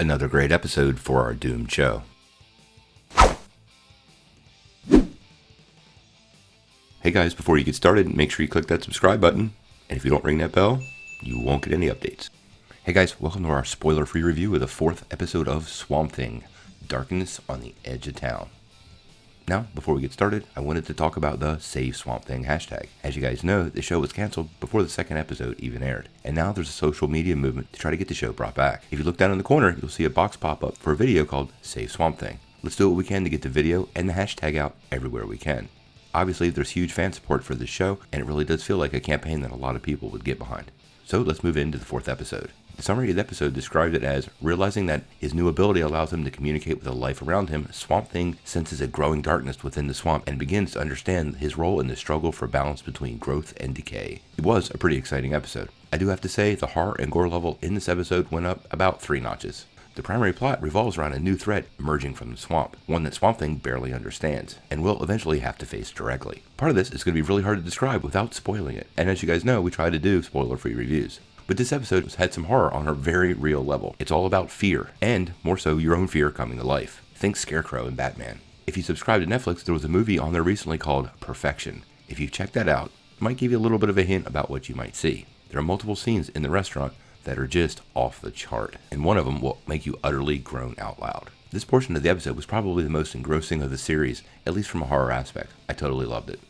Another great episode for our doomed show. Hey guys, before you get started, make sure you click that subscribe button, and if you don't ring that bell, you won't get any updates. Hey guys, welcome to our spoiler-free review of the 4th episode of Swamp Thing, Darkness on the Edge of Town. Now, before we get started, I wanted to talk about the Save Swamp Thing hashtag. As you guys know, the show was canceled before the 2nd episode even aired, and now there's a social media movement to try to get the show brought back. If you look down in the corner, you'll see a box pop up for a video called Save Swamp Thing. Let's do what we can to get the video and the hashtag out everywhere we can. Obviously, there's huge fan support for this show, and it really does feel like a campaign that a lot of people would get behind. So let's move into the 4th episode. The summary of the episode described it as, realizing that his new ability allows him to communicate with the life around him, Swamp Thing senses a growing darkness within the swamp and begins to understand his role in the struggle for balance between growth and decay. It was a pretty exciting episode. I do have to say, the horror and gore level in this episode went up about 3 notches. The primary plot revolves around a new threat emerging from the swamp, one that Swamp Thing barely understands, and will eventually have to face directly. Part of this is going to be really hard to describe without spoiling it, and as you guys know, we try to do spoiler-free reviews. But this episode had some horror on a very real level. It's all about fear, and more so your own fear coming to life. Think Scarecrow and Batman. If you subscribe to Netflix, there was a movie on there recently called Perfection. If you check that out, it might give you a little bit of a hint about what you might see. There are multiple scenes in the restaurant that are just off the chart, and one of them will make you utterly groan out loud. This portion of the episode was probably the most engrossing of the series, at least from a horror aspect. I totally loved it.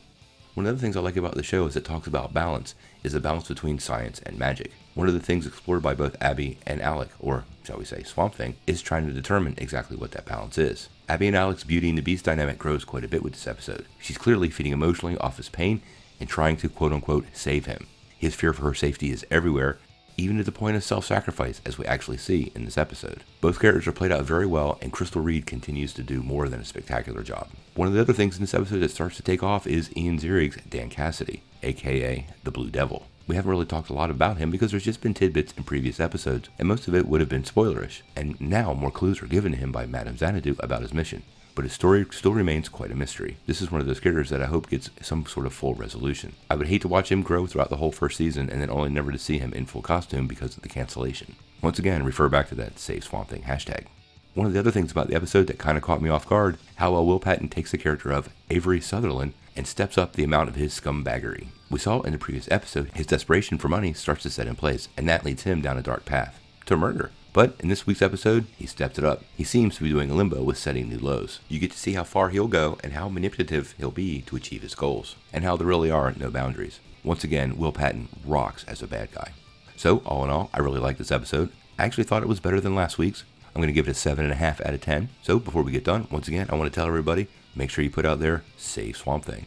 One of the things I like about the show is it talks about balance, is the balance between science and magic. One of the things explored by both Abby and Alec, or shall we say Swamp Thing, is trying to determine exactly what that balance is. Abby and Alec's Beauty and the Beast dynamic grows quite a bit with this episode. She's clearly feeding emotionally off his pain and trying to quote-unquote save him. His fear for her safety is everywhere, even to the point of self-sacrifice, as we actually see in this episode. Both characters are played out very well, and Crystal Reed continues to do more than a spectacular job. One of the other things in this episode that starts to take off is Ian Zierig's Dan Cassidy, aka the Blue Devil. We haven't really talked a lot about him because there's just been tidbits in previous episodes, and most of it would have been spoilerish, and now more clues are given to him by Madame Xanadu about his mission. But his story still remains quite a mystery. This is one of those characters that I hope gets some sort of full resolution. I would hate to watch him grow throughout the whole first season and then only never to see him in full costume because of the cancellation. Once again, refer back to that Save Swamp Thing hashtag. One of the other things about the episode that kind of caught me off guard, how well Will Patton takes the character of Avery Sutherland and steps up the amount of his scumbaggery. We saw in the previous episode, his desperation for money starts to set in place, and that leads him down a dark path, to murder. But in this week's episode, he stepped it up. He seems to be doing a limbo with setting new lows. You get to see how far he'll go and how manipulative he'll be to achieve his goals, and how there really are no boundaries. Once again, Will Patton rocks as a bad guy. So, all in all, I really liked this episode. I actually thought it was better than last week's. I'm going to give it a 7.5 out of 10. So, before we get done, once again, I want to tell everybody, make sure you put out there, Save Swamp Thing.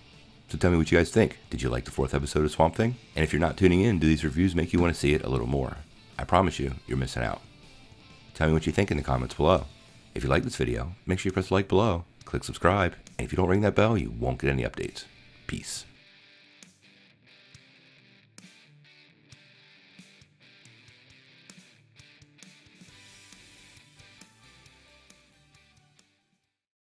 So tell me what you guys think. Did you like the 4th episode of Swamp Thing? And if you're not tuning in, do these reviews make you want to see it a little more? I promise you, you're missing out. Tell me what you think in the comments below. If you like this video, make sure you press like below, click subscribe, and if you don't ring that bell, you won't get any updates. Peace.